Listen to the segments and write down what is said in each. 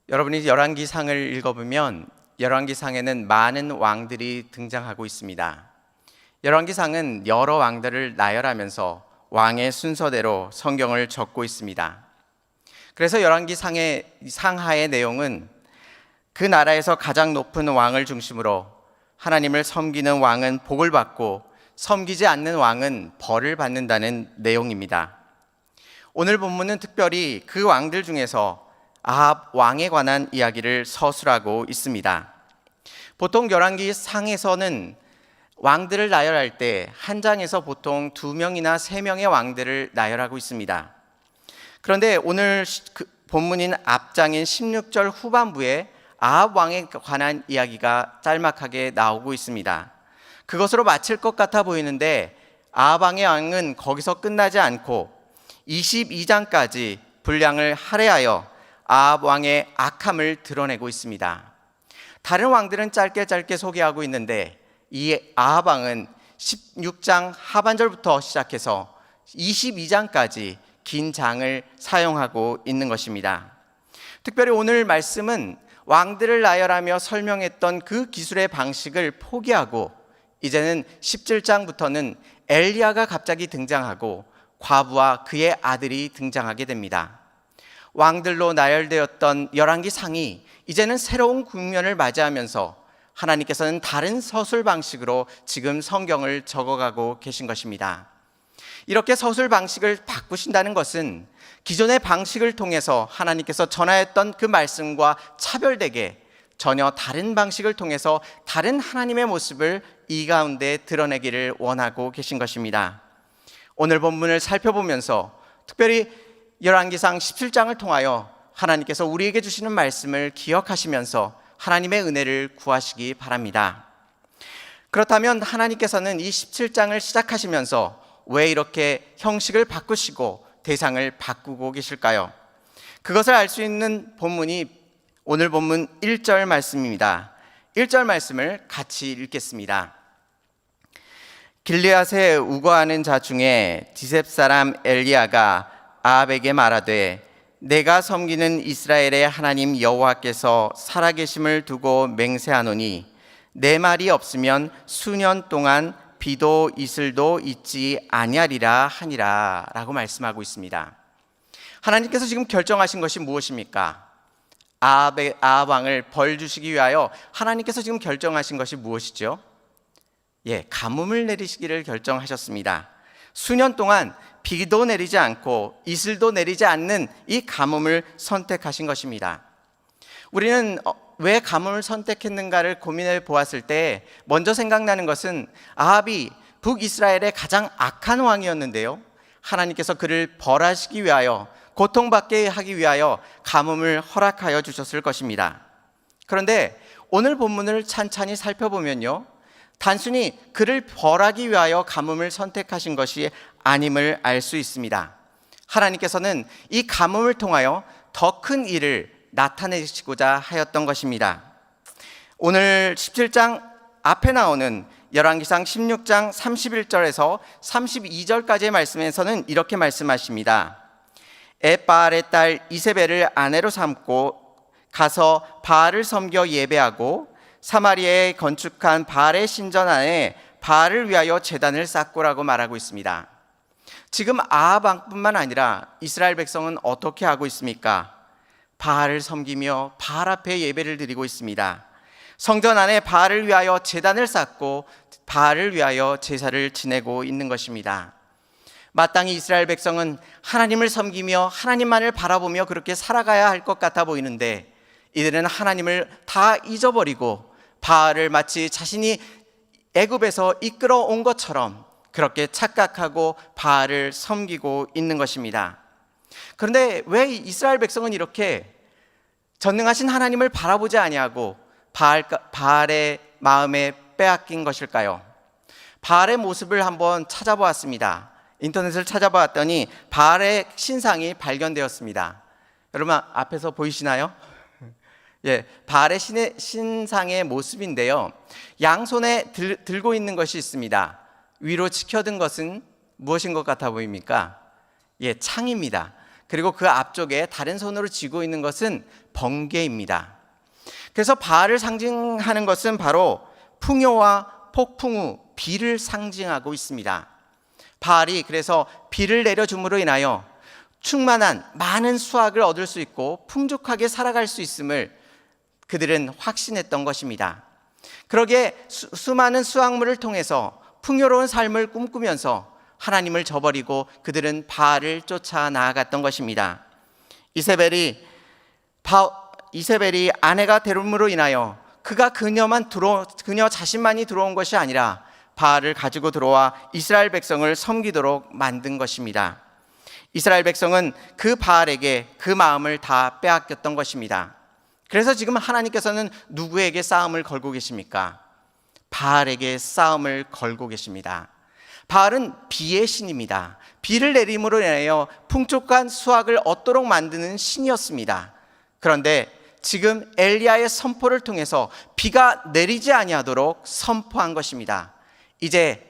여러분이 열왕기상을 읽어보면 열왕기상에는 많은 왕들이 등장하고 있습니다. 열왕기상은 여러 왕들을 나열하면서 왕의 순서대로 성경을 적고 있습니다. 그래서 열왕기상의 상하의 내용은 그 나라에서 가장 높은 왕을 중심으로 하나님을 섬기는 왕은 복을 받고 섬기지 않는 왕은 벌을 받는다는 내용입니다. 오늘 본문은 특별히 그 왕들 중에서 아합 왕에 관한 이야기를 서술하고 있습니다. 보통 열왕기상에서는 왕들을 나열할 때 한 장에서 보통 2명이나 3명의 왕들을 나열하고 있습니다. 그런데 오늘 본문인 앞장인 16절 후반부에 아합 왕에 관한 이야기가 짤막하게 나오고 있습니다. 그것으로 마칠 것 같아 보이는데 아합 왕은 거기서 끝나지 않고 22장까지 분량을 할애하여 아합 왕의 악함을 드러내고 있습니다. 다른 왕들은 짧게 소개하고 있는데 이 아합 왕은 16장 하반절부터 시작해서 22장까지 긴 장을 사용하고 있는 것입니다. 특별히 오늘 말씀은 왕들을 나열하며 설명했던 그 기술의 방식을 포기하고 이제는 17장부터는 엘리야가 갑자기 등장하고 과부와 그의 아들이 등장하게 됩니다. 왕들로 나열되었던 열왕기상이 이제는 새로운 국면을 맞이하면서 하나님께서는 다른 서술 방식으로 지금 성경을 적어가고 계신 것입니다. 이렇게 서술 방식을 바꾸신다는 것은 기존의 방식을 통해서 하나님께서 전하였던 그 말씀과 차별되게 전혀 다른 방식을 통해서 다른 하나님의 모습을 이 가운데 드러내기를 원하고 계신 것입니다. 오늘 본문을 살펴보면서 특별히 열왕기상 17장을 통하여 하나님께서 우리에게 주시는 말씀을 기억하시면서 하나님의 은혜를 구하시기 바랍니다. 그렇다면 하나님께서는 이 17장을 시작하시면서 왜 이렇게 형식을 바꾸시고 대상을 바꾸고 계실까요? 그것을 알 수 있는 본문이 오늘 본문 1절 말씀입니다. 1절 말씀을 같이 읽겠습니다. 길르앗에 우거하는 자 중에 디셉 사람 엘리야가 아합에게 말하되 내가 섬기는 이스라엘의 하나님 여호와께서 살아계심을 두고 맹세하노니 내 말이 없으면 수년 동안 비도 이슬도 있지 아니하리라 하니라 라고 말씀하고 있습니다. 하나님께서 지금 결정하신 것이 무엇입니까? 아합 왕을 벌 주시기 위하여 하나님께서 지금 결정하신 것이 무엇이죠? 가뭄을 내리시기를 결정하셨습니다. 수년 동안 비도 내리지 않고 이슬도 내리지 않는 이 가뭄을 선택하신 것입니다. 우리는 왜 가뭄을 선택했는가를 고민해 보았을 때 먼저 생각나는 것은 아합이 북이스라엘의 가장 악한 왕이었는데요, 하나님께서 그를 벌하시기 위하여 고통받게 하기 위하여 가뭄을 허락하여 주셨을 것입니다. 그런데 오늘 본문을 찬찬히 살펴보면요, 단순히 그를 벌하기 위하여 가뭄을 선택하신 것이 아님을 알 수 있습니다. 하나님께서는 이 가뭄을 통하여 더 큰 일을 나타내시고자 하였던 것입니다. 오늘 17장 앞에 나오는 열왕기상 16장 31절에서 32절까지의 말씀에서는 이렇게 말씀하십니다. 엣바알의 딸 이세벨을 아내로 삼고 가서 바알을 섬겨 예배하고 사마리아에 건축한 바알의 신전 안에 바알을 위하여 제단을 쌓고라고 말하고 있습니다. 지금 아합 왕뿐만 아니라 이스라엘 백성은 어떻게 하고 있습니까? 바알을 섬기며 바알 앞에 예배를 드리고 있습니다. 성전 안에 바알을 위하여 제단을 쌓고 바알을 위하여 제사를 지내고 있는 것입니다. 마땅히 이스라엘 백성은 하나님을 섬기며 하나님만을 바라보며 그렇게 살아가야 할 것 같아 보이는데 이들은 하나님을 다 잊어버리고 바알을 마치 자신이 애굽에서 이끌어온 것처럼 그렇게 착각하고 바알을 섬기고 있는 것입니다. 그런데 왜 이스라엘 백성은 이렇게 전능하신 하나님을 바라보지 아니하고 바알의 마음에 빼앗긴 것일까요? 바알의 모습을 한번 찾아보았습니다. 인터넷을 찾아봤더니 바알의 신상이 발견되었습니다. 여러분 앞에서 보이시나요? 바알의 신상의 모습인데요, 양손에 들고 있는 것이 있습니다. 위로 치켜든 것은 무엇인 것 같아 보입니까? 창입니다. 그리고 그 앞쪽에 다른 손으로 쥐고 있는 것은 번개입니다. 그래서 바알을 상징하는 것은 바로 풍요와 폭풍 후 비를 상징하고 있습니다. 바알이 그래서 비를 내려줌으로 인하여 충만한 많은 수확을 얻을 수 있고 풍족하게 살아갈 수 있음을 그들은 확신했던 것입니다. 그러기에 수많은 수확물을 통해서 풍요로운 삶을 꿈꾸면서 하나님을 저버리고 그들은 바알을 쫓아 나아갔던 것입니다. 이세벨이 아내가 되rum으로 인하여 그녀 자신만이 들어온 것이 아니라 바알을 가지고 들어와 이스라엘 백성을 섬기도록 만든 것입니다. 이스라엘 백성은 그 바알에게 그 마음을 다 빼앗겼던 것입니다. 그래서 지금 하나님께서는 누구에게 싸움을 걸고 계십니까? 바알에게 싸움을 걸고 계십니다. 바알은 비의 신입니다. 비를 내림으로 인하여 풍족한 수확을 얻도록 만드는 신이었습니다. 그런데 지금 엘리야의 선포를 통해서 비가 내리지 아니하도록 선포한 것입니다. 이제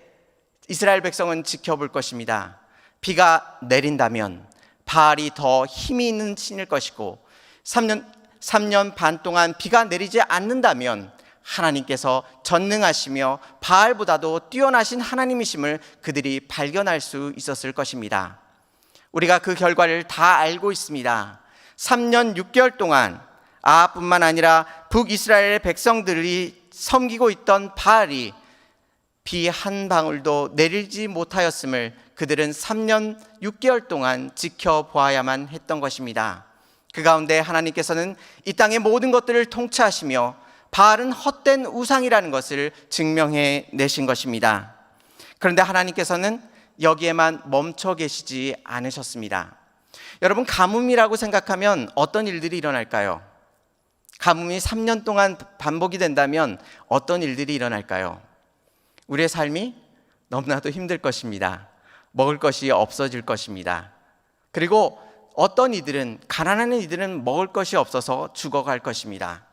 이스라엘 백성은 지켜볼 것입니다. 비가 내린다면 바알이 더 힘이 있는 신일 것이고 3년 반 동안 비가 내리지 않는다면 하나님께서 전능하시며 바알보다도 뛰어나신 하나님이심을 그들이 발견할 수 있었을 것입니다. 우리가 그 결과를 다 알고 있습니다. 3년 6개월 동안 아합뿐만 아니라 북이스라엘의 백성들이 섬기고 있던 바알이 비 한 방울도 내리지 못하였음을 그들은 3년 6개월 동안 지켜보아야만 했던 것입니다. 그 가운데 하나님께서는 이 땅의 모든 것들을 통치하시며 바알은 헛된 우상이라는 것을 증명해 내신 것입니다. 그런데 하나님께서는 여기에만 멈춰 계시지 않으셨습니다. 여러분, 가뭄이라고 생각하면 어떤 일들이 일어날까요? 가뭄이 3년 동안 반복이 된다면 어떤 일들이 일어날까요? 우리의 삶이 너무나도 힘들 것입니다. 먹을 것이 없어질 것입니다. 그리고 어떤 이들은, 가난한 이들은 먹을 것이 없어서 죽어갈 것입니다.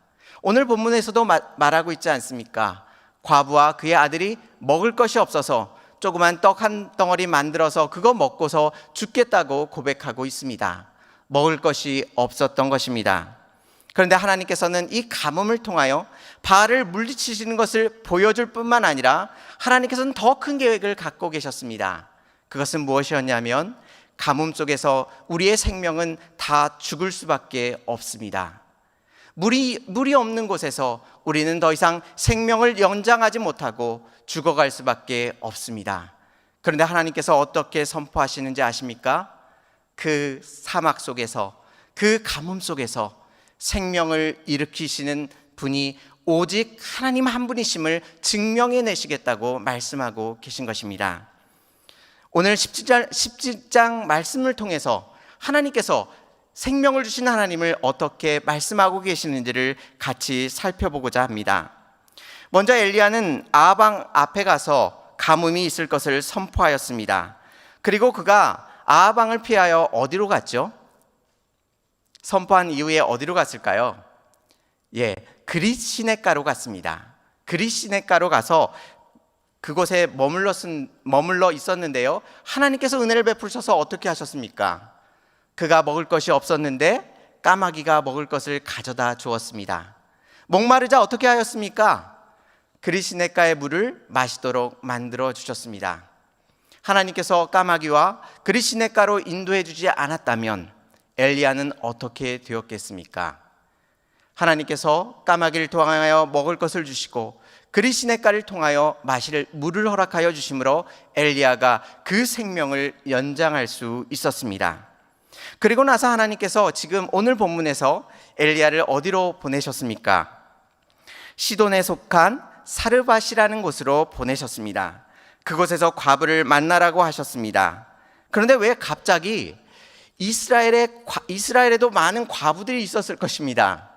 오늘 본문에서도 말하고 있지 않습니까? 과부와 그의 아들이 먹을 것이 없어서 조그만 떡 한 덩어리 만들어서 그거 먹고서 죽겠다고 고백하고 있습니다. 먹을 것이 없었던 것입니다. 그런데 하나님께서는 이 가뭄을 통하여 바알을 물리치시는 것을 보여줄 뿐만 아니라 하나님께서는 더 큰 계획을 갖고 계셨습니다. 그것은 무엇이었냐면 가뭄 속에서 우리의 생명은 다 죽을 수밖에 없습니다. 물이 없는 곳에서 우리는 더 이상 생명을 연장하지 못하고 죽어갈 수밖에 없습니다. 그런데 하나님께서 어떻게 선포하시는지 아십니까? 그 사막 속에서, 그 가뭄 속에서 생명을 일으키시는 분이 오직 하나님 한 분이심을 증명해 내시겠다고 말씀하고 계신 것입니다. 오늘 17장 말씀을 통해서 하나님께서 생명을 주신 하나님을 어떻게 말씀하고 계시는지를 같이 살펴보고자 합니다. 먼저 엘리야는 아합 앞에 가서 가뭄이 있을 것을 선포하였습니다. 그리고 그가 아합 왕을 피하여 어디로 갔죠? 선포한 이후에 어디로 갔을까요? 그릿 시냇가로 갔습니다. 그릿 시냇가로 가서 그곳에 머물러 있었는데요, 하나님께서 은혜를 베푸셔서 어떻게 하셨습니까? 그가 먹을 것이 없었는데 까마귀가 먹을 것을 가져다 주었습니다. 목마르자 어떻게 하였습니까? 그릿 시냇가의 물을 마시도록 만들어 주셨습니다. 하나님께서 까마귀와 그릿 시냇가로 인도해 주지 않았다면 엘리야는 어떻게 되었겠습니까? 하나님께서 까마귀를 통하여 먹을 것을 주시고 그릿 시냇가를 통하여 마실 물을 허락하여 주심으로 엘리야가 그 생명을 연장할 수 있었습니다. 그리고 나서 하나님께서 지금 오늘 본문에서 엘리야를 어디로 보내셨습니까? 시돈에 속한 사르밧이라는 곳으로 보내셨습니다. 그곳에서 과부를 만나라고 하셨습니다. 그런데 왜 갑자기 이스라엘에도 많은 과부들이 있었을 것입니다.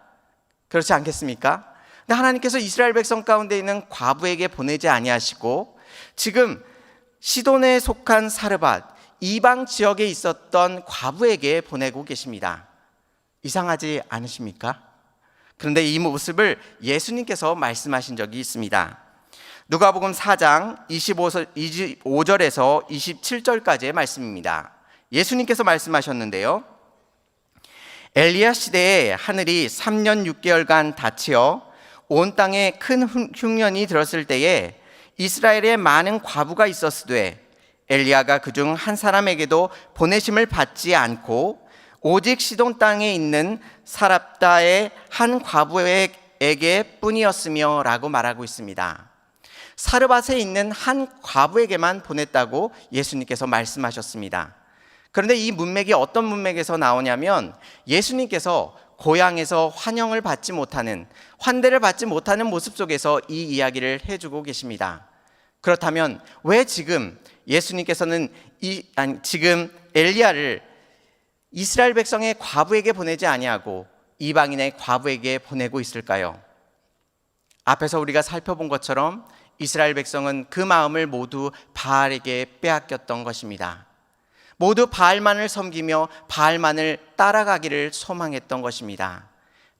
그렇지 않겠습니까? 근데 하나님께서 이스라엘 백성 가운데 있는 과부에게 보내지 아니하시고 지금 시돈에 속한 사르밧, 이방 지역에 있었던 과부에게 보내고 계십니다. 이상하지 않으십니까? 그런데 이 모습을 예수님께서 말씀하신 적이 있습니다. 누가복음 4장 25절에서 27절까지의 말씀입니다. 예수님께서 말씀하셨는데요, 엘리야 시대에 하늘이 3년 6개월간 닫히어 온 땅에 큰 흉년이 들었을 때에 이스라엘에 많은 과부가 있었으되 엘리야가 그중 한 사람에게도 보내심을 받지 않고 오직 시돈 땅에 있는 사랍다의 한 과부에게 뿐이었으며 라고 말하고 있습니다. 사르밧에 있는 한 과부에게만 보냈다고 예수님께서 말씀하셨습니다. 그런데 이 문맥이 어떤 문맥에서 나오냐면 예수님께서 고향에서 환영을 받지 못하는, 환대를 받지 못하는 모습 속에서 이 이야기를 해주고 계십니다. 그렇다면 왜 지금 예수님께서는 지금 엘리야를 이스라엘 백성의 과부에게 보내지 아니하고 이방인의 과부에게 보내고 있을까요? 앞에서 우리가 살펴본 것처럼 이스라엘 백성은 그 마음을 모두 바알에게 빼앗겼던 것입니다. 모두 바알만을 섬기며 바알만을 따라가기를 소망했던 것입니다.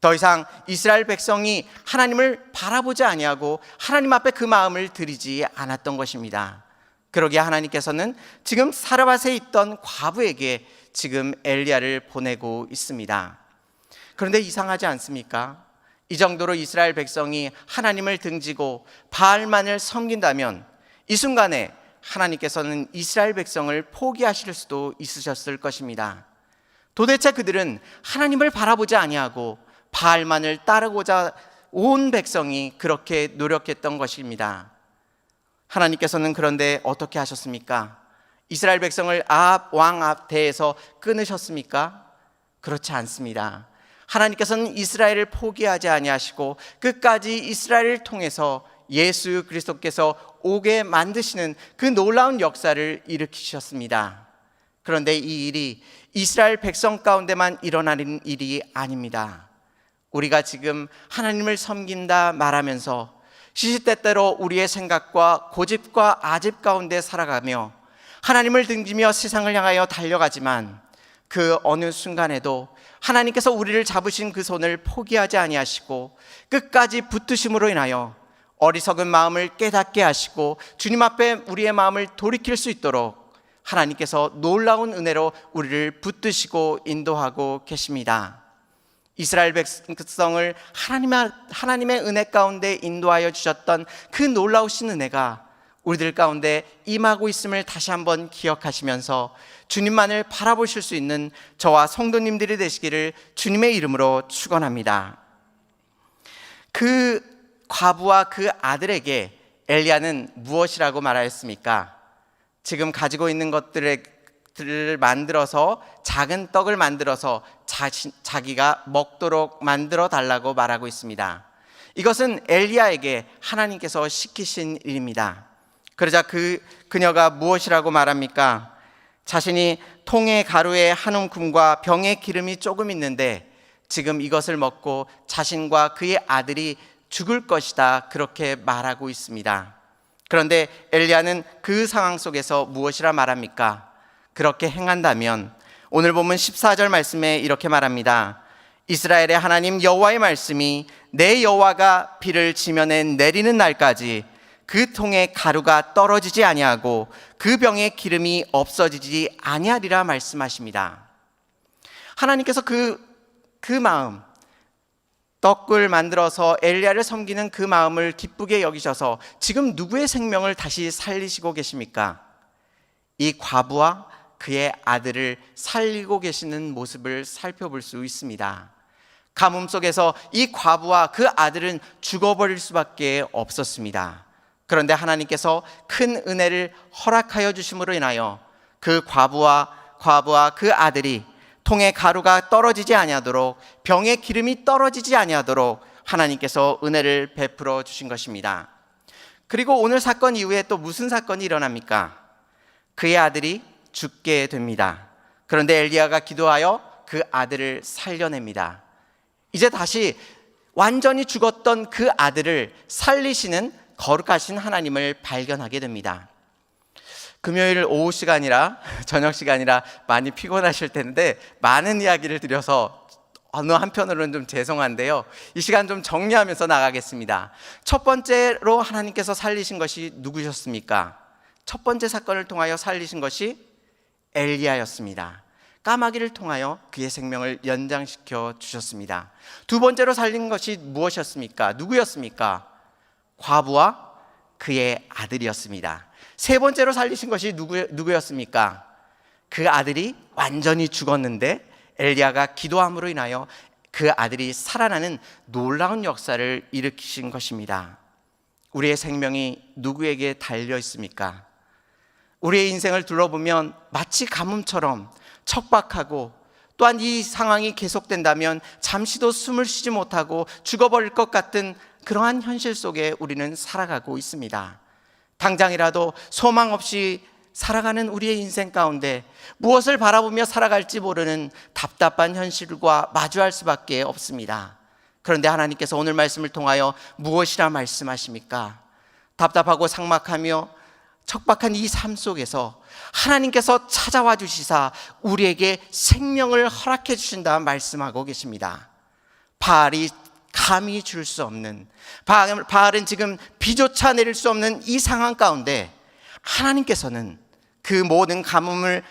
더 이상 이스라엘 백성이 하나님을 바라보지 아니하고 하나님 앞에 그 마음을 들이지 않았던 것입니다. 그러기에 하나님께서는 지금 사르밧에 있던 과부에게 지금 엘리야를 보내고 있습니다. 그런데 이상하지 않습니까? 이 정도로 이스라엘 백성이 하나님을 등지고 바알만을 섬긴다면 이 순간에 하나님께서는 이스라엘 백성을 포기하실 수도 있으셨을 것입니다. 도대체 그들은 하나님을 바라보지 아니하고 바알만을 따르고자 온 백성이 그렇게 노력했던 것입니다. 하나님께서는 그런데 어떻게 하셨습니까? 이스라엘 백성을 아합 왕 앞대에서 끊으셨습니까? 그렇지 않습니다. 하나님께서는 이스라엘을 포기하지 아니하시고 끝까지 이스라엘을 통해서 예수 그리스도께서 오게 만드시는 그 놀라운 역사를 일으키셨습니다. 그런데 이 일이 이스라엘 백성 가운데만 일어나는 일이 아닙니다. 우리가 지금 하나님을 섬긴다 말하면서 시시때때로 우리의 생각과 고집과 아집 가운데 살아가며 하나님을 등지며 세상을 향하여 달려가지만 그 어느 순간에도 하나님께서 우리를 잡으신 그 손을 포기하지 아니하시고 끝까지 붙드심으로 인하여 어리석은 마음을 깨닫게 하시고 주님 앞에 우리의 마음을 돌이킬 수 있도록 하나님께서 놀라운 은혜로 우리를 붙드시고 인도하고 계십니다. 이스라엘 백성을 하나님의 은혜 가운데 인도하여 주셨던 그 놀라우신 은혜가 우리들 가운데 임하고 있음을 다시 한번 기억하시면서 주님만을 바라보실 수 있는 저와 성도님들이 되시기를 주님의 이름으로 축원합니다. 그 과부와 그 아들에게 엘리야는 무엇이라고 말하였습니까? 지금 가지고 있는 것들을 만들어서 작은 떡을 만들어서 자기가 먹도록 만들어 달라고 말하고 있습니다. 이것은 엘리야에게 하나님께서 시키신 일입니다. 그러자 그녀가 무엇이라고 말합니까? 자신이 통의 가루에 한 움큼과 병에 기름이 조금 있는데 지금 이것을 먹고 자신과 그의 아들이 죽을 것이다, 그렇게 말하고 있습니다. 그런데 엘리야는 그 상황 속에서 무엇이라 말합니까? 그렇게 행한다면 오늘 본문 14절 말씀에 이렇게 말합니다. 이스라엘의 하나님 여호와의 말씀이 내 여호와가 비를 지면에 내리는 날까지 그 통에 가루가 떨어지지 아니하고 그 병에 기름이 없어지지 아니하리라 말씀하십니다. 하나님께서 그 마음, 떡을 만들어서 엘리야를 섬기는 그 마음을 기쁘게 여기셔서 지금 누구의 생명을 다시 살리시고 계십니까? 이 과부와 그의 아들을 살리고 계시는 모습을 살펴볼 수 있습니다. 가뭄 속에서 이 과부와 그 아들은 죽어버릴 수밖에 없었습니다. 그런데 하나님께서 큰 은혜를 허락하여 주심으로 인하여 그 과부와 그 아들이 통에 가루가 떨어지지 아니하도록 병에 기름이 떨어지지 아니하도록 하나님께서 은혜를 베풀어 주신 것입니다. 그리고 오늘 사건 이후에 또 무슨 사건이 일어납니까? 그의 아들이 죽게 됩니다. 그런데 엘리야가 기도하여 그 아들을 살려냅니다. 이제 다시 완전히 죽었던 그 아들을 살리시는 거룩하신 하나님을 발견하게 됩니다. 금요일 오후 시간이라 저녁 시간이라 많이 피곤하실 텐데 많은 이야기를 드려서 어느 한편으로는 좀 죄송한데요, 이 시간 좀 정리하면서 나가겠습니다. 첫 번째로 하나님께서 살리신 것이 누구셨습니까? 첫 번째 사건을 통하여 살리신 것이 엘리야였습니다. 까마귀를 통하여 그의 생명을 연장시켜 주셨습니다. 두 번째로 살린 것이 무엇이었습니까? 누구였습니까? 과부와 그의 아들이었습니다. 세 번째로 살리신 것이 누구였습니까? 그 아들이 완전히 죽었는데 엘리야가 기도함으로 인하여 그 아들이 살아나는 놀라운 역사를 일으키신 것입니다. 우리의 생명이 누구에게 달려 있습니까? 우리의 인생을 둘러보면 마치 가뭄처럼 척박하고, 또한 이 상황이 계속된다면 잠시도 숨을 쉬지 못하고 죽어버릴 것 같은 그러한 현실 속에 우리는 살아가고 있습니다. 당장이라도 소망 없이 살아가는 우리의 인생 가운데 무엇을 바라보며 살아갈지 모르는 답답한 현실과 마주할 수밖에 없습니다. 그런데 하나님께서 오늘 말씀을 통하여 무엇이라 말씀하십니까? 답답하고 삭막하며 척박한 이 삶 속에서 하나님께서 찾아와 주시사 우리에게 생명을 허락해 주신다 말씀하고 계십니다. 바알이 감히 줄 수 없는, 바알은 지금 비조차 내릴 수 없는 이 상황 가운데 하나님께서는 그 모든 가뭄을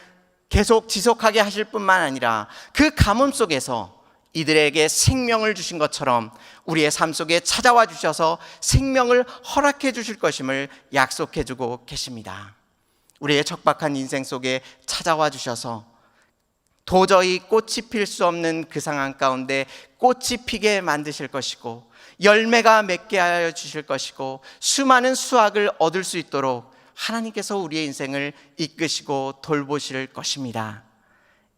계속 지속하게 하실 뿐만 아니라 그 가뭄 속에서 이들에게 생명을 주신 것처럼 우리의 삶 속에 찾아와 주셔서 생명을 허락해 주실 것임을 약속해 주고 계십니다. 우리의 척박한 인생 속에 찾아와 주셔서 도저히 꽃이 필 수 없는 그 상황 가운데 꽃이 피게 만드실 것이고, 열매가 맺게 하여 주실 것이고, 수많은 수확을 얻을 수 있도록 하나님께서 우리의 인생을 이끄시고 돌보실 것입니다.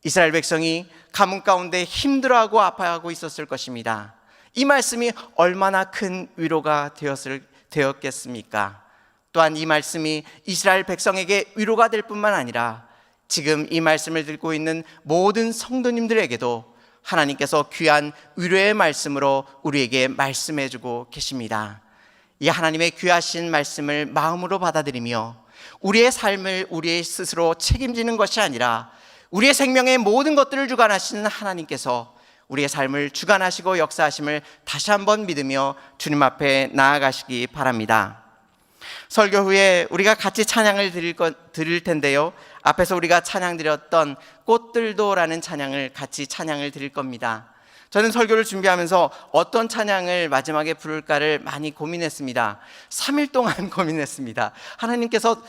이스라엘 백성이 가뭄 가운데 힘들어하고 아파하고 있었을 것입니다. 이 말씀이 얼마나 큰 위로가 되었겠습니까? 또한 이 말씀이 이스라엘 백성에게 위로가 될 뿐만 아니라 지금 이 말씀을 듣고 있는 모든 성도님들에게도 하나님께서 귀한 위로의 말씀으로 우리에게 말씀해주고 계십니다. 이 하나님의 귀하신 말씀을 마음으로 받아들이며 우리의 삶을 우리 스스로 책임지는 것이 아니라 우리의 생명의 모든 것들을 주관하시는 하나님께서 우리의 삶을 주관하시고 역사하심을 다시 한번 믿으며 주님 앞에 나아가시기 바랍니다. 설교 후에 우리가 같이 찬양을 드릴 텐데요, 앞에서 우리가 찬양 드렸던 꽃들도라는 찬양을 같이 찬양을 드릴 겁니다. 저는 설교를 준비하면서 어떤 찬양을 마지막에 부를까를 많이 고민했습니다. 3일 동안 고민했습니다. 하나님께서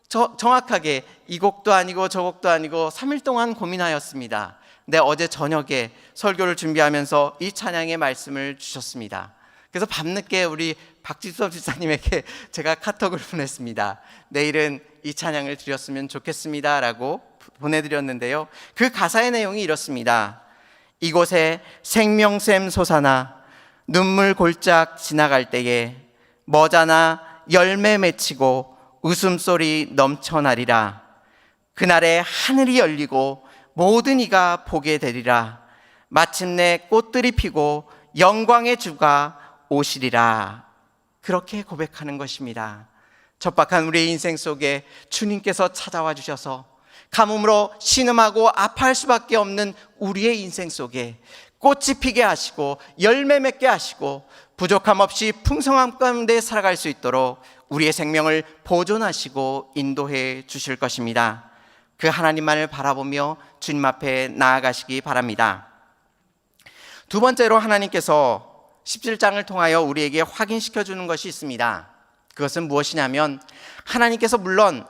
정확하게 이 곡도 아니고 저 곡도 아니고 3일 동안 고민하였습니다. 근데 어제 저녁에 설교를 준비하면서 이 찬양의 말씀을 주셨습니다. 그래서 밤늦게 우리 박지섭 집사님에게 제가 카톡을 보냈습니다. 내일은 이 찬양을 드렸으면 좋겠습니다 라고 보내드렸는데요, 그 가사의 내용이 이렇습니다. 이곳에 생명샘 솟아나 눈물 골짝 지나갈 때에 머자나 열매 맺히고 웃음소리 넘쳐나리라. 그날에 하늘이 열리고 모든 이가 보게 되리라. 마침내 꽃들이 피고 영광의 주가 오시리라. 그렇게 고백하는 것입니다. 척박한 우리의 인생 속에 주님께서 찾아와 주셔서 가뭄으로 신음하고 아파할 수밖에 없는 우리의 인생 속에 꽃이 피게 하시고 열매 맺게 하시고 부족함 없이 풍성함 가운데 살아갈 수 있도록 우리의 생명을 보존하시고 인도해 주실 것입니다. 그 하나님만을 바라보며 주님 앞에 나아가시기 바랍니다. 두 번째로 하나님께서 17장을 통하여 우리에게 확인시켜 주는 것이 있습니다. 그것은 무엇이냐면 하나님께서 물론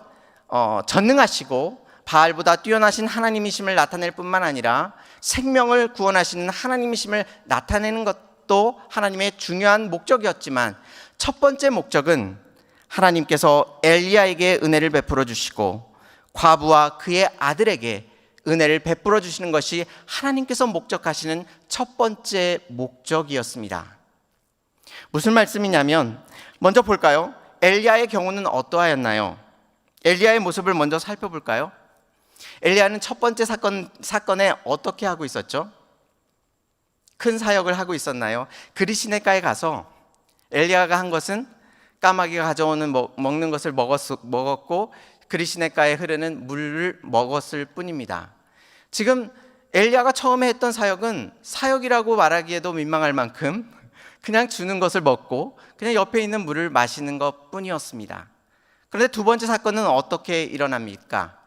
전능하시고 바알보다 뛰어나신 하나님이심을 나타낼 뿐만 아니라 생명을 구원하시는 하나님이심을 나타내는 것도 하나님의 중요한 목적이었지만, 첫 번째 목적은 하나님께서 엘리야에게 은혜를 베풀어 주시고 과부와 그의 아들에게 은혜를 베풀어 주시는 것이 하나님께서 목적하시는 첫 번째 목적이었습니다. 무슨 말씀이냐면, 먼저 볼까요? 엘리야의 경우는 어떠하였나요? 엘리야의 모습을 먼저 살펴볼까요? 엘리야는 첫 번째 사건에 어떻게 하고 있었죠? 큰 사역을 하고 있었나요? 그리시네가에 가서 엘리야가 한 것은 까마귀가 가져오는 먹는 것을 먹었고 그리시네가에 흐르는 물을 먹었을 뿐입니다. 지금 엘리야가 처음에 했던 사역은 사역이라고 말하기에도 민망할 만큼 그냥 주는 것을 먹고 그냥 옆에 있는 물을 마시는 것 뿐이었습니다. 그런데 두 번째 사건은 어떻게 일어납니까?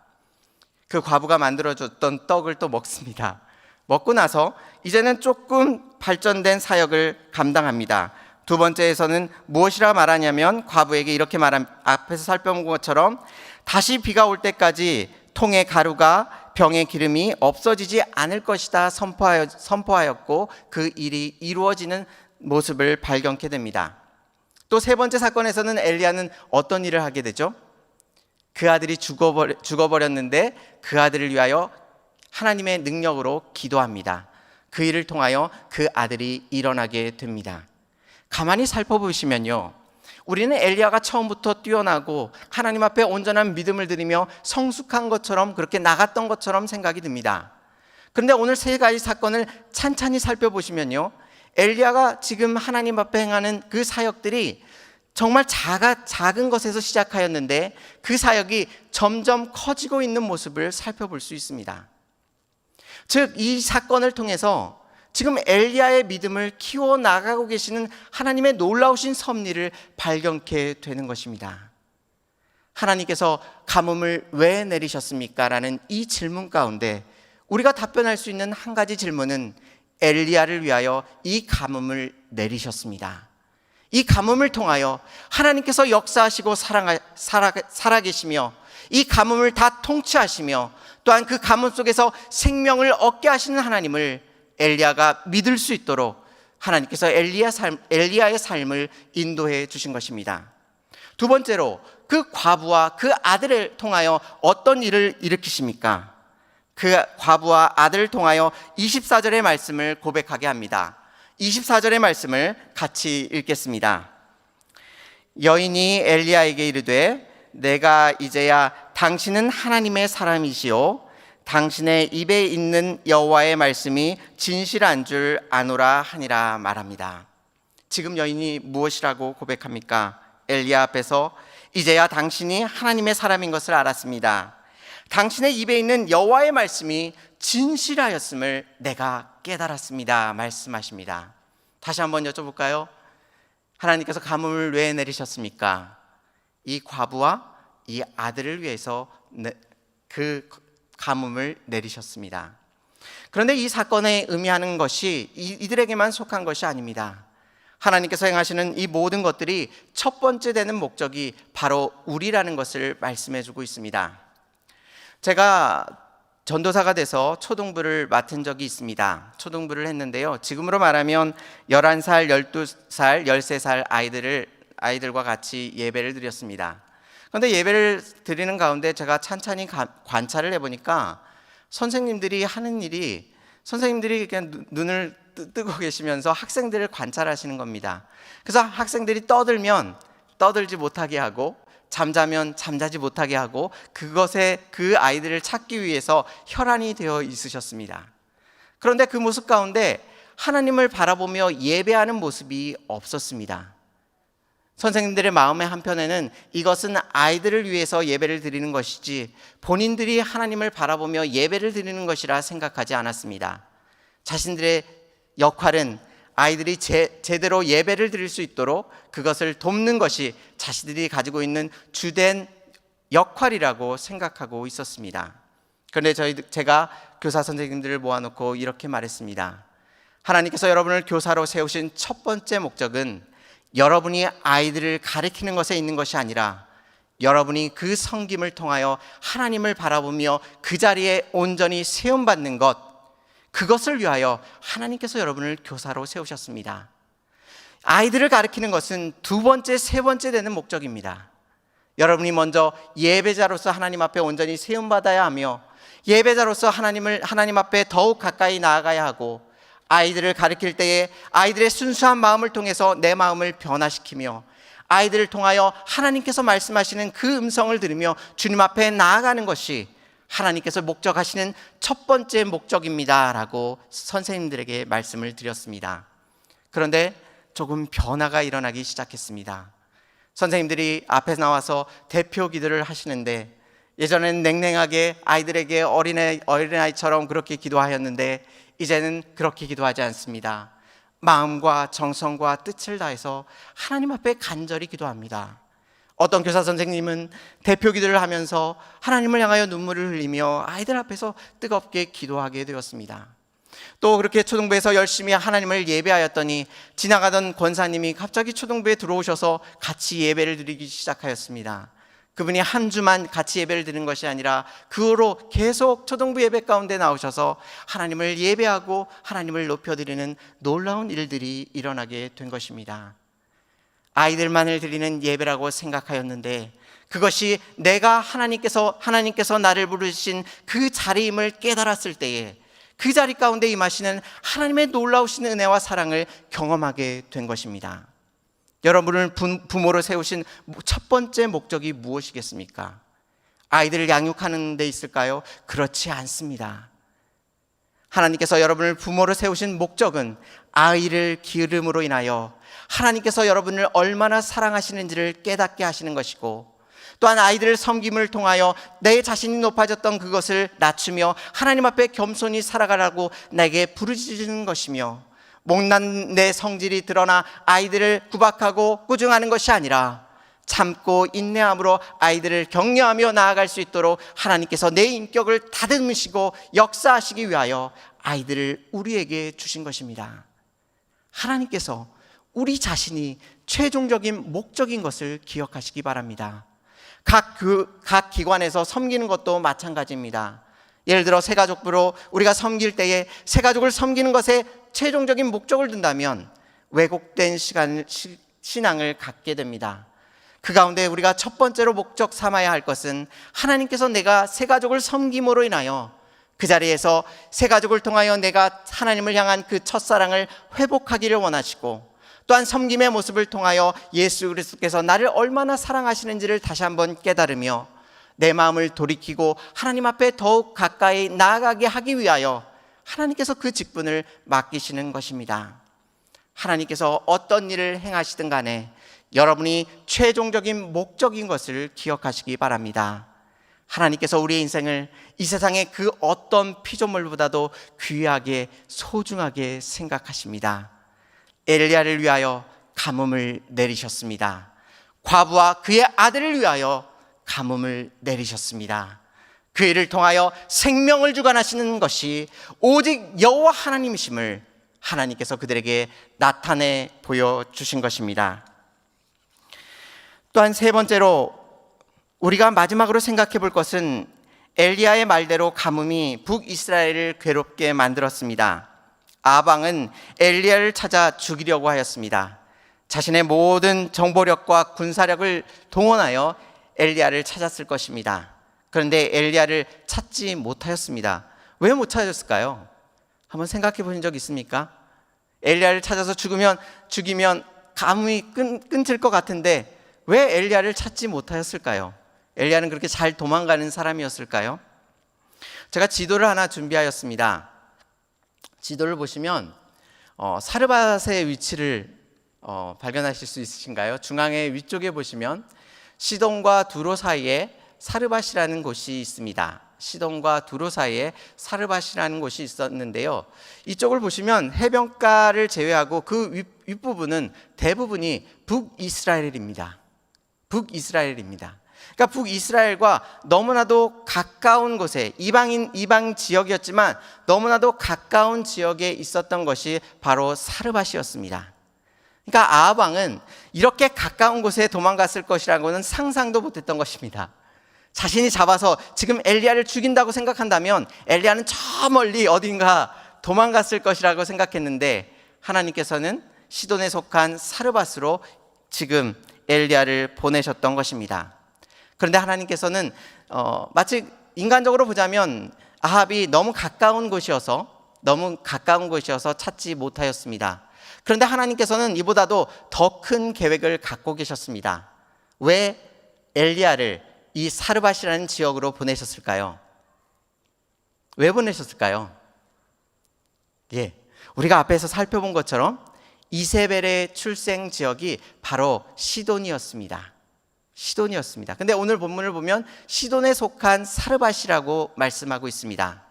그 과부가 만들어줬던 떡을 또 먹습니다. 먹고 나서 이제는 조금 발전된 사역을 감당합니다. 두 번째에서는 무엇이라 말하냐면 과부에게 이렇게 앞에서 살펴본 것처럼 다시 비가 올 때까지 통의 가루가 병의 기름이 없어지지 않을 것이다 선포하였고 그 일이 이루어지는 모습을 발견케 됩니다. 또 세 번째 사건에서는 엘리야는 어떤 일을 하게 되죠? 그 아들이 죽어버렸는데 그 아들을 위하여 하나님의 능력으로 기도합니다. 그 일을 통하여 그 아들이 일어나게 됩니다. 가만히 살펴보시면요, 우리는 엘리야가 처음부터 뛰어나고 하나님 앞에 온전한 믿음을 드리며 성숙한 것처럼 그렇게 나갔던 것처럼 생각이 듭니다. 그런데 오늘 세 가지 사건을 찬찬히 살펴보시면요, 엘리야가 지금 하나님 앞에 행하는 그 사역들이 정말 작은 것에서 시작하였는데 그 사역이 점점 커지고 있는 모습을 살펴볼 수 있습니다. 즉, 이 사건을 통해서 지금 엘리야의 믿음을 키워나가고 계시는 하나님의 놀라우신 섭리를 발견케 되는 것입니다. 하나님께서 가뭄을 왜 내리셨습니까? 라는 이 질문 가운데 우리가 답변할 수 있는 한 가지 질문은 엘리야를 위하여 이 가뭄을 내리셨습니다. 이 가뭄을 통하여 하나님께서 역사하시고 살아계시며 이 가뭄을 다 통치하시며 또한 그 가뭄 속에서 생명을 얻게 하시는 하나님을 엘리야가 믿을 수 있도록 하나님께서 엘리야의 삶을 인도해 주신 것입니다. 두 번째로 그 과부와 그 아들을 통하여 어떤 일을 일으키십니까? 그 과부와 아들을 통하여 24절의 말씀을 고백하게 합니다. 24절의 말씀을 같이 읽겠습니다. 여인이 엘리야에게 이르되 내가 이제야 당신은 하나님의 사람이시오 당신의 입에 있는 여호와의 말씀이 진실한 줄 아노라 하니라 말합니다. 지금 여인이 무엇이라고 고백합니까? 엘리야 앞에서 이제야 당신이 하나님의 사람인 것을 알았습니다. 당신의 입에 있는 여호와의 말씀이 진실하였음을 내가 깨달았습니다. 말씀하십니다. 다시 한번 여쭤볼까요? 하나님께서 가뭄을 왜 내리셨습니까? 이 과부와 이 아들을 위해서 그 가뭄을 내리셨습니다. 그런데 이 사건에 의미하는 것이 이들에게만 속한 것이 아닙니다. 하나님께서 행하시는 이 모든 것들이 첫 번째 되는 목적이 바로 우리라는 것을 말씀해주고 있습니다. 제가 전도사가 돼서 초등부를 맡은 적이 있습니다. 초등부를 했는데요, 지금으로 말하면 11살, 12살, 13살 아이들과 같이 예배를 드렸습니다. 그런데 예배를 드리는 가운데 제가 찬찬히 관찰을 해보니까 선생님들이 하는 일이, 선생님들이 그냥 눈을 뜨고 계시면서 학생들을 관찰하시는 겁니다. 그래서 학생들이 떠들면 떠들지 못하게 하고 잠자면 잠자지 못하게 하고 그것에 그 아이들을 찾기 위해서 혈안이 되어 있으셨습니다. 그런데 그 모습 가운데 하나님을 바라보며 예배하는 모습이 없었습니다. 선생님들의 마음의 한편에는 이것은 아이들을 위해서 예배를 드리는 것이지 본인들이 하나님을 바라보며 예배를 드리는 것이라 생각하지 않았습니다. 자신들의 역할은 아이들이 제대로 예배를 드릴 수 있도록 그것을 돕는 것이 자신들이 가지고 있는 주된 역할이라고 생각하고 있었습니다. 그런데 제가 교사 선생님들을 모아놓고 이렇게 말했습니다. 하나님께서 여러분을 교사로 세우신 첫 번째 목적은 여러분이 아이들을 가르치는 것에 있는 것이 아니라 여러분이 그 섬김을 통하여 하나님을 바라보며 그 자리에 온전히 세움받는 것, 그것을 위하여 하나님께서 여러분을 교사로 세우셨습니다. 아이들을 가르치는 것은 두 번째, 세 번째 되는 목적입니다. 여러분이 먼저 예배자로서 하나님 앞에 온전히 세움받아야 하며 예배자로서 하나님 앞에 더욱 가까이 나아가야 하고 아이들을 가르칠 때에 아이들의 순수한 마음을 통해서 내 마음을 변화시키며 아이들을 통하여 하나님께서 말씀하시는 그 음성을 들으며 주님 앞에 나아가는 것이 하나님께서 목적하시는 첫 번째 목적입니다 라고 선생님들에게 말씀을 드렸습니다. 그런데 조금 변화가 일어나기 시작했습니다. 선생님들이 앞에 나와서 대표 기도를 하시는데 예전에는 냉랭하게 아이들에게 어린아이처럼 그렇게 기도하였는데 이제는 그렇게 기도하지 않습니다. 마음과 정성과 뜻을 다해서 하나님 앞에 간절히 기도합니다. 어떤 교사 선생님은 대표 기도를 하면서 하나님을 향하여 눈물을 흘리며 아이들 앞에서 뜨겁게 기도하게 되었습니다. 또 그렇게 초등부에서 열심히 하나님을 예배하였더니 지나가던 권사님이 갑자기 초등부에 들어오셔서 같이 예배를 드리기 시작하였습니다. 그분이 한 주만 같이 예배를 드리는 것이 아니라 그 후로 계속 초등부 예배 가운데 나오셔서 하나님을 예배하고 하나님을 높여드리는 놀라운 일들이 일어나게 된 것입니다. 아이들만을 드리는 예배라고 생각하였는데 그것이 내가 하나님께서 나를 부르신 그 자리임을 깨달았을 때에 그 자리 가운데 임하시는 하나님의 놀라우신 은혜와 사랑을 경험하게 된 것입니다. 여러분을 부모로 세우신 첫 번째 목적이 무엇이겠습니까? 아이들을 양육하는 데 있을까요? 그렇지 않습니다. 하나님께서 여러분을 부모로 세우신 목적은 아이를 기름으로 인하여 하나님께서 여러분을 얼마나 사랑하시는지를 깨닫게 하시는 것이고, 또한 아이들을 섬김을 통하여 내 자신이 높아졌던 그것을 낮추며 하나님 앞에 겸손히 살아가라고 내게 부르짖는 것이며, 못난 내 성질이 드러나 아이들을 구박하고 꾸중하는 것이 아니라 참고 인내함으로 아이들을 격려하며 나아갈 수 있도록 하나님께서 내 인격을 다듬으시고 역사하시기 위하여 아이들을 우리에게 주신 것입니다. 하나님께서 우리 자신이 최종적인 목적인 것을 기억하시기 바랍니다. 각 기관에서 섬기는 것도 마찬가지입니다. 예를 들어 새가족부로 우리가 섬길 때에 새가족을 섬기는 것에 최종적인 목적을 둔다면 왜곡된 신앙을 갖게 됩니다. 그 가운데 우리가 첫 번째로 목적 삼아야 할 것은 하나님께서 내가 새가족을 섬김으로 인하여 그 자리에서 새가족을 통하여 내가 하나님을 향한 그 첫사랑을 회복하기를 원하시고, 또한 섬김의 모습을 통하여 예수 그리스도께서 나를 얼마나 사랑하시는지를 다시 한번 깨달으며 내 마음을 돌이키고 하나님 앞에 더욱 가까이 나아가게 하기 위하여 하나님께서 그 직분을 맡기시는 것입니다. 하나님께서 어떤 일을 행하시든 간에 여러분이 최종적인 목적인 것을 기억하시기 바랍니다. 하나님께서 우리의 인생을 이 세상의 그 어떤 피조물보다도 귀하게 소중하게 생각하십니다. 엘리야를 위하여 가뭄을 내리셨습니다. 과부와 그의 아들을 위하여 가뭄을 내리셨습니다. 그 일을 통하여 생명을 주관하시는 것이 오직 여호와 하나님이심을 하나님께서 그들에게 나타내 보여주신 것입니다. 또한 세 번째로 우리가 마지막으로 생각해 볼 것은 엘리야의 말대로 가뭄이 북이스라엘을 괴롭게 만들었습니다. 아방은 엘리야를 찾아 죽이려고 하였습니다. 자신의 모든 정보력과 군사력을 동원하여 엘리야를 찾았을 것입니다. 그런데 엘리야를 찾지 못하였습니다. 왜 못 찾았을까요? 한번 생각해 보신 적 있습니까? 엘리야를 찾아서 죽이면 가뭄이 끊질 것 같은데 왜 엘리야를 찾지 못하였을까요? 엘리야는 그렇게 잘 도망가는 사람이었을까요? 제가 지도를 하나 준비하였습니다. 지도를 보시면 사르밧의 위치를 발견하실 수 있으신가요? 중앙의 위쪽에 보시면 시돈과 두로 사이에 사르밧이라는 곳이 있습니다. 시돈과 두로 사이에 사르밧이라는 곳이 있었는데요, 이쪽을 보시면 해변가를 제외하고 그 윗부분은 대부분이 북이스라엘입니다. 그러니까 북이스라엘과 너무나도 가까운 곳에 이방 지역이었지만 너무나도 가까운 지역에 있었던 것이 바로 사르밧이었습니다. 그러니까 아합 왕은 이렇게 가까운 곳에 도망갔을 것이라고는 상상도 못했던 것입니다. 자신이 잡아서 지금 엘리야를 죽인다고 생각한다면 엘리야는 저 멀리 어딘가 도망갔을 것이라고 생각했는데 하나님께서는 시돈에 속한 사르밧으로 지금 엘리야를 보내셨던 것입니다. 그런데 하나님께서는 마치 인간적으로 보자면 아합이 너무 가까운 곳이어서 찾지 못하였습니다. 그런데 하나님께서는 이보다도 더 큰 계획을 갖고 계셨습니다. 왜 엘리야를 이 사르밧이라는 지역으로 보내셨을까요? 왜 보내셨을까요? 우리가 앞에서 살펴본 것처럼 이세벨의 출생 지역이 바로 시돈이었습니다. 근데 오늘 본문을 보면 시돈에 속한 사르밧이라고 말씀하고 있습니다.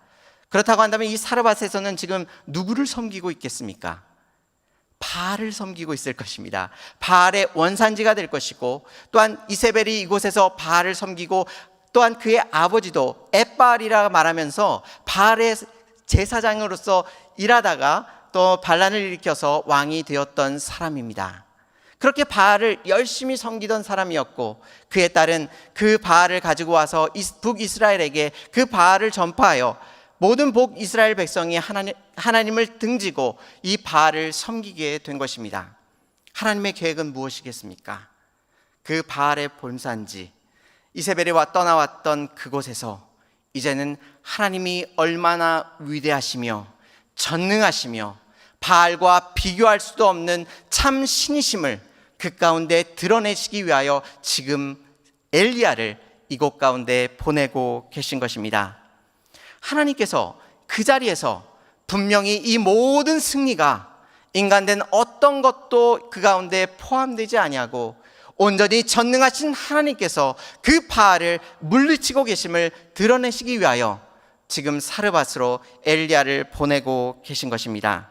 그렇다고 한다면 이 사르밧에서는 지금 누구를 섬기고 있겠습니까? 바알을 섬기고 있을 것입니다. 바알의 원산지가 될 것이고, 또한 이세벨이 이곳에서 바알을 섬기고, 또한 그의 아버지도 엣바알이라 말하면서 바알의 제사장으로서 일하다가 또 반란을 일으켜서 왕이 되었던 사람입니다. 그렇게 바알을 열심히 섬기던 사람이었고, 그의 딸은 그 바알을 가지고 와서 북이스라엘에게 그 바알을 전파하여 모든 북이스라엘 백성이 하나님을 등지고 이 바알을 섬기게 된 것입니다. 하나님의 계획은 무엇이겠습니까? 그 바알의 본산지 이세벨이 떠나왔던 그곳에서 이제는 하나님이 얼마나 위대하시며 전능하시며 바알과 비교할 수도 없는 참 신이심을 그 가운데 드러내시기 위하여 지금 엘리야를 이곳 가운데 보내고 계신 것입니다. 하나님께서 그 자리에서 분명히 이 모든 승리가 인간된 어떤 것도 그 가운데 포함되지 아니하고 온전히 전능하신 하나님께서 그 바알을 물리치고 계심을 드러내시기 위하여 지금 사르밧으로 엘리야를 보내고 계신 것입니다.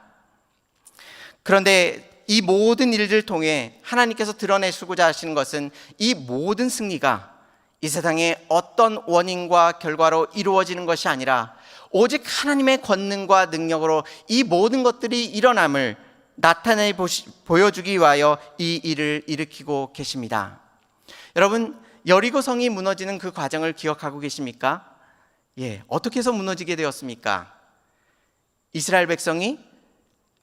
그런데 이 모든 일들을 통해 하나님께서 드러내시고자 하시는 것은 이 모든 승리가 이 세상에 어떤 원인과 결과로 이루어지는 것이 아니라 오직 하나님의 권능과 능력으로 이 모든 것들이 일어남을 나타내 보여주기 위하여 이 일을 일으키고 계십니다. 여러분, 여리고성이 무너지는 그 과정을 기억하고 계십니까? 어떻게 해서 무너지게 되었습니까? 이스라엘 백성이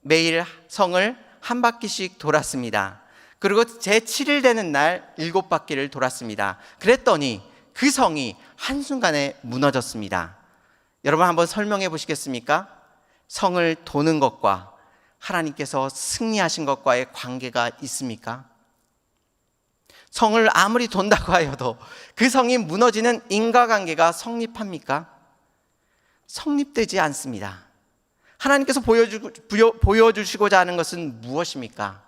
매일 성을 한 바퀴씩 돌았습니다. 그리고 제7일 되는 날 7바퀴를 돌았습니다. 그랬더니 그 성이 한순간에 무너졌습니다. 여러분 한번 설명해 보시겠습니까? 성을 도는 것과 하나님께서 승리하신 것과의 관계가 있습니까? 성을 아무리 돈다고 하여도 그 성이 무너지는 인과관계가 성립합니까? 성립되지 않습니다. 하나님께서 보여주시고자 하는 것은 무엇입니까?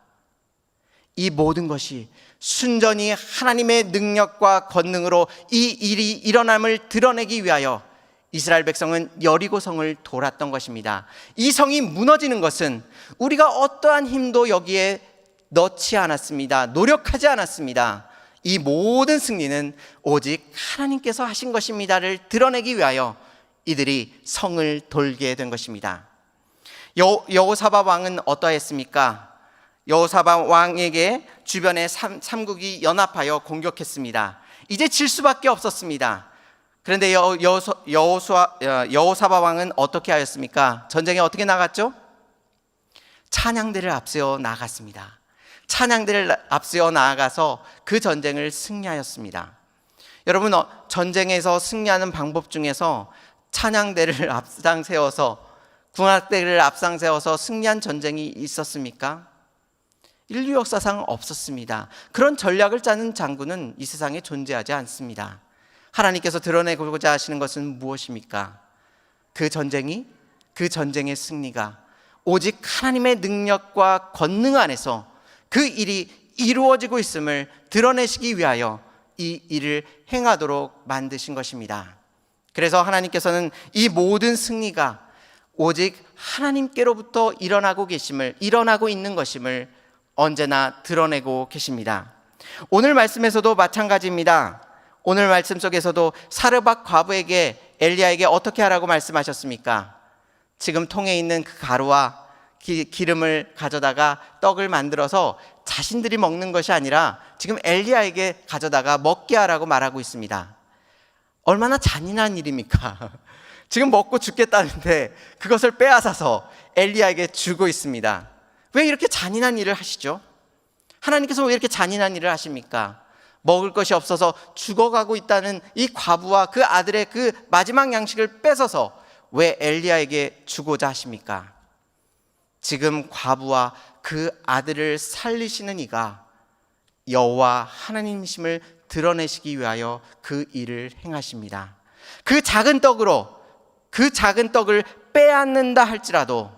이 모든 것이 순전히 하나님의 능력과 권능으로 이 일이 일어남을 드러내기 위하여 이스라엘 백성은 여리고성을 돌았던 것입니다. 이 성이 무너지는 것은 우리가 어떠한 힘도 여기에 넣지 않았습니다. 노력하지 않았습니다. 이 모든 승리는 오직 하나님께서 하신 것입니다를 드러내기 위하여 이들이 성을 돌게 된 것입니다. 여호사밧 왕은 어떠했습니까? 여호사밧 왕에게 주변의 삼국이 연합하여 공격했습니다. 이제 질 수밖에 없었습니다. 그런데 여호사밧 왕은 어떻게 하였습니까? 전쟁에 어떻게 나갔죠? 찬양대를 앞세워 나갔습니다. 찬양대를 앞세워 나아가서 그 전쟁을 승리하였습니다. 여러분, 전쟁에서 승리하는 방법 중에서 찬양대를 앞장 세워서 궁합대를 앞장 세워서 승리한 전쟁이 있었습니까? 인류 역사상 없었습니다. 그런 전략을 짜는 장군은 이 세상에 존재하지 않습니다. 하나님께서 드러내고자 하시는 것은 무엇입니까? 그 전쟁의 승리가 오직 하나님의 능력과 권능 안에서 그 일이 이루어지고 있음을 드러내시기 위하여 이 일을 행하도록 만드신 것입니다. 그래서 하나님께서는 이 모든 승리가 오직 하나님께로부터 일어나고 있는 것임을 언제나 드러내고 계십니다. 오늘 말씀에서도 마찬가지입니다. 오늘 말씀 속에서도 사르밧 과부에게 엘리야에게 어떻게 하라고 말씀하셨습니까? 지금 통에 있는 그 가루와 기름을 가져다가 떡을 만들어서 자신들이 먹는 것이 아니라 지금 엘리야에게 가져다가 먹게 하라고 말하고 있습니다. 얼마나 잔인한 일입니까? 지금 먹고 죽겠다는데 그것을 빼앗아서 엘리야에게 주고 있습니다. 왜 이렇게 잔인한 일을 하시죠? 하나님께서 왜 이렇게 잔인한 일을 하십니까? 먹을 것이 없어서 죽어가고 있다는 이 과부와 그 아들의 그 마지막 양식을 뺏어서 왜 엘리야에게 주고자 하십니까? 지금 과부와 그 아들을 살리시는 이가 여호와 하나님이심을 드러내시기 위하여 그 일을 행하십니다. 그 작은 떡을 빼앗는다 할지라도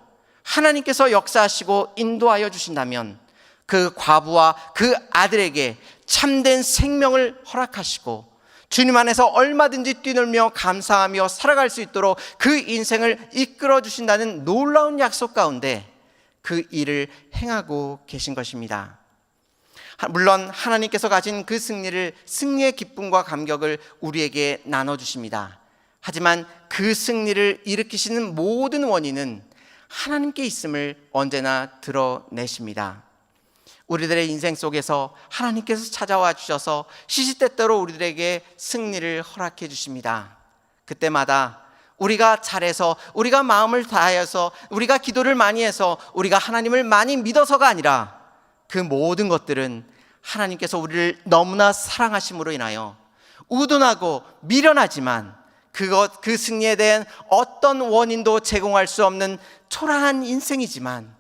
하나님께서 역사하시고 인도하여 주신다면 그 과부와 그 아들에게 참된 생명을 허락하시고 주님 안에서 얼마든지 뛰놀며 감사하며 살아갈 수 있도록 그 인생을 이끌어 주신다는 놀라운 약속 가운데 그 일을 행하고 계신 것입니다. 물론 하나님께서 가진 그 승리의 기쁨과 감격을 우리에게 나눠주십니다. 하지만 그 승리를 일으키시는 모든 원인은 하나님께 있음을 언제나 드러내십니다. 우리들의 인생 속에서 하나님께서 찾아와 주셔서 시시때때로 우리들에게 승리를 허락해 주십니다. 그때마다 우리가 잘해서, 우리가 마음을 다해서, 우리가 기도를 많이 해서, 우리가 하나님을 많이 믿어서가 아니라 그 모든 것들은 하나님께서 우리를 너무나 사랑하심으로 인하여 우둔하고 미련하지만 그 승리에 대한 어떤 원인도 제공할 수 없는 초라한 인생이지만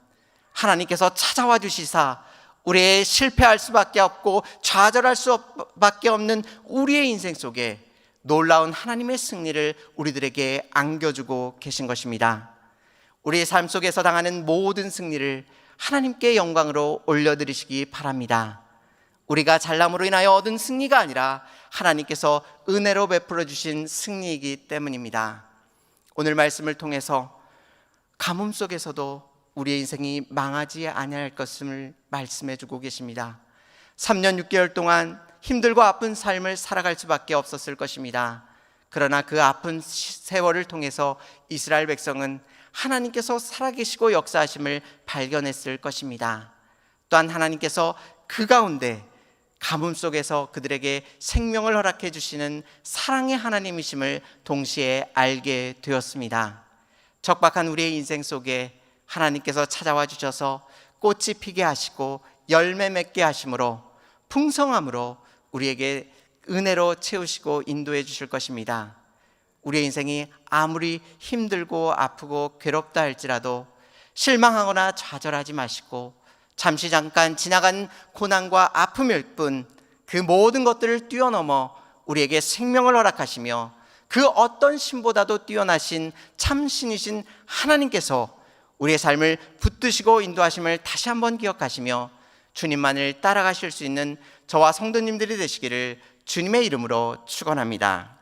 하나님께서 찾아와 주시사 우리의 실패할 수밖에 없고 좌절할 수밖에 없는 우리의 인생 속에 놀라운 하나님의 승리를 우리들에게 안겨주고 계신 것입니다. 우리의 삶 속에서 당하는 모든 승리를 하나님께 영광으로 올려드리시기 바랍니다. 우리가 잘남으로 인하여 얻은 승리가 아니라 하나님께서 은혜로 베풀어 주신 승리이기 때문입니다. 오늘 말씀을 통해서 가뭄 속에서도 우리의 인생이 망하지 아니할 것을 말씀해 주고 계십니다. 3년 6개월 동안 힘들고 아픈 삶을 살아갈 수밖에 없었을 것입니다. 그러나 그 아픈 세월을 통해서 이스라엘 백성은 하나님께서 살아계시고 역사하심을 발견했을 것입니다. 또한 하나님께서 그 가운데 가뭄 속에서 그들에게 생명을 허락해 주시는 사랑의 하나님이심을 동시에 알게 되었습니다. 척박한 우리의 인생 속에 하나님께서 찾아와 주셔서 꽃이 피게 하시고 열매 맺게 하심으로 풍성함으로 우리에게 은혜로 채우시고 인도해 주실 것입니다. 우리의 인생이 아무리 힘들고 아프고 괴롭다 할지라도 실망하거나 좌절하지 마시고 잠시 잠깐 지나간 고난과 아픔일 뿐 그 모든 것들을 뛰어넘어 우리에게 생명을 허락하시며 그 어떤 신보다도 뛰어나신 참신이신 하나님께서 우리의 삶을 붙드시고 인도하심을 다시 한번 기억하시며 주님만을 따라가실 수 있는 저와 성도님들이 되시기를 주님의 이름으로 축원합니다.